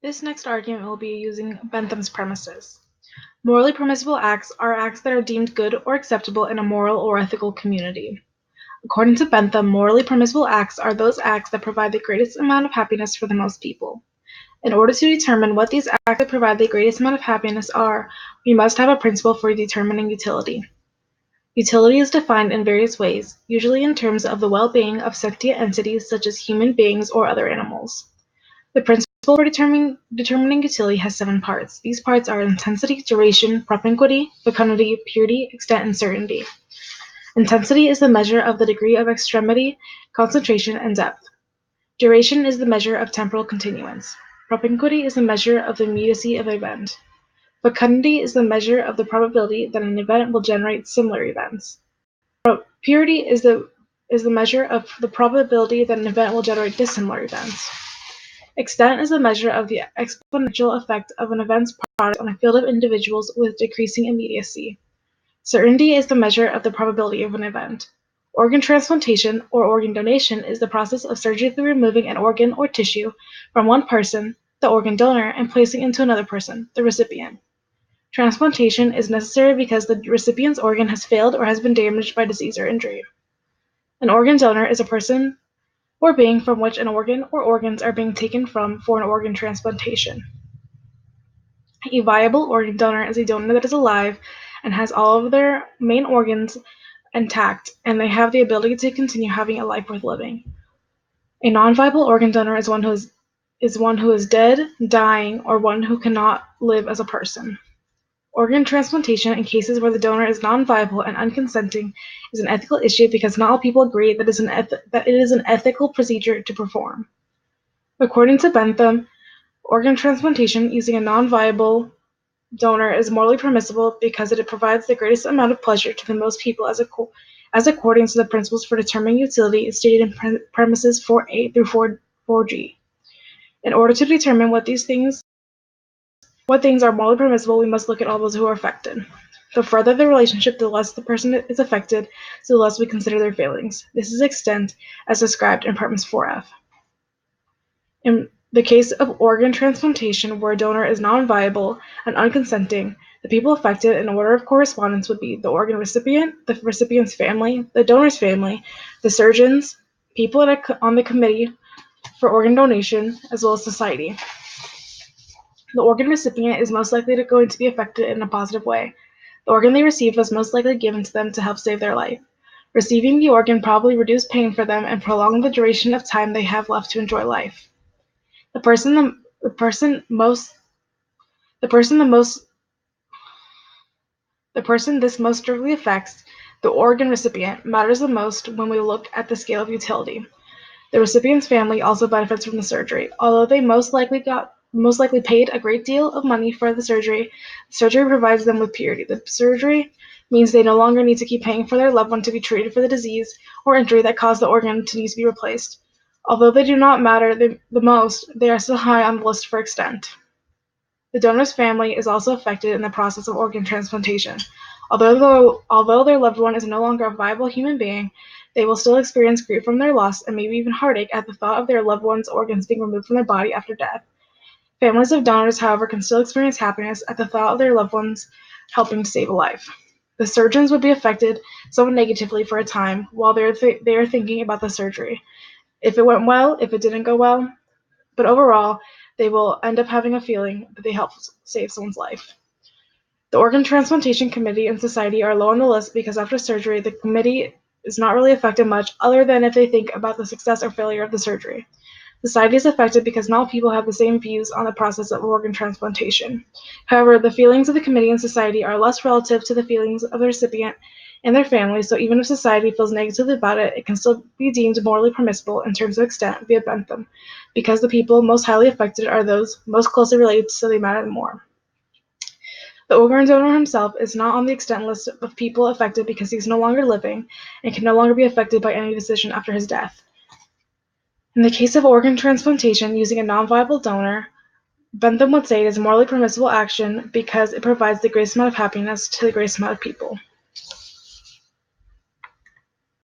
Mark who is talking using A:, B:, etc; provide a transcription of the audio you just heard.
A: This next argument will be using Bentham's premises. Morally permissible acts are acts that are deemed good or acceptable in a moral or ethical community. According to Bentham, morally permissible acts are those acts that provide the greatest amount of happiness for the most people. In order to determine what these acts that provide the greatest amount of happiness are, we must have a principle for determining utility. Utility is defined in various ways, usually in terms of the well-being of sentient entities such as human beings or other animals. The principle for determining utility has 7 parts. These parts are intensity, duration, propinquity, fecundity, purity, extent, and certainty. Intensity is the measure of the degree of extremity, concentration, and depth. Duration is the measure of temporal continuance. Propinquity is the measure of the immediacy of an event. Fecundity is the measure of the probability that an event will generate similar events. Purity is the measure of the probability that an event will generate dissimilar events. Extent is the measure of the exponential effect of an event's product on a field of individuals with decreasing immediacy. Certainty is the measure of the probability of an event. Organ transplantation or organ donation is the process of surgically removing an organ or tissue from one person, the organ donor, and placing it into another person, the recipient. Transplantation is necessary because the recipient's organ has failed or has been damaged by disease or injury. An organ donor is a person or being from which an organ or organs are being taken from for an organ transplantation. A viable organ donor is a donor that is alive and has all of their main organs intact, and they have the ability to continue having a life worth living. A non-viable organ donor is one who is dead, dying, or one who cannot live as a person. Organ transplantation in cases where the donor is non-viable and unconsenting is an ethical issue because not all people agree that it is an ethical procedure to perform. According to Bentham, organ transplantation using a non-viable donor is morally permissible because it provides the greatest amount of pleasure to the most people as according to the principles for determining utility stated in premises 4a through 4g. In order to determine what things are morally permissible, we must look at all those who are affected. The further the relationship, the less the person is affected, so the less we consider their failings. This is extent as described in premise 4f. In the case of organ transplantation, where a donor is non-viable and unconsenting, the people affected in order of correspondence would be the organ recipient, the recipient's family, the donor's family, the surgeons, people on the committee for organ donation, as well as society. The organ recipient is most likely going to be affected in a positive way. The organ they received was most likely given to them to help save their life. Receiving the organ probably reduced pain for them and prolonged the duration of time they have left to enjoy life. The person this most directly affects, the organ recipient, matters the most when we look at the scale of utility. The recipient's family also benefits from the surgery. Although they most likely paid a great deal of money for the surgery provides them with purity. The surgery means they no longer need to keep paying for their loved one to be treated for the disease or injury that caused the organ to need to be replaced. Although they do not matter the most, they are still high on the list for extent. The donor's family is also affected in the process of organ transplantation. Although their loved one is no longer a viable human being, they will still experience grief from their loss and maybe even heartache at the thought of their loved one's organs being removed from their body after death. Families of donors, however, can still experience happiness at the thought of their loved ones helping to save a life. The surgeons would be affected somewhat negatively for a time while they are thinking about the surgery. If it went well, if it didn't go well, but overall, they will end up having a feeling that they helped save someone's life. The Organ Transplantation Committee and Society are low on the list because after surgery, the committee is not really affected much other than if they think about the success or failure of the surgery. Society is affected because not all people have the same views on the process of organ transplantation. However, the feelings of the committee and society are less relative to the feelings of the recipient and their family, so even if society feels negatively about it, it can still be deemed morally permissible in terms of extent via Bentham, because the people most highly affected are those most closely related, so they matter more. The organ donor himself is not on the extent list of people affected because he is no longer living and can no longer be affected by any decision after his death. In the case of organ transplantation using a non-viable donor, Bentham would say it is a morally permissible action because it provides the greatest amount of happiness to the greatest amount of people.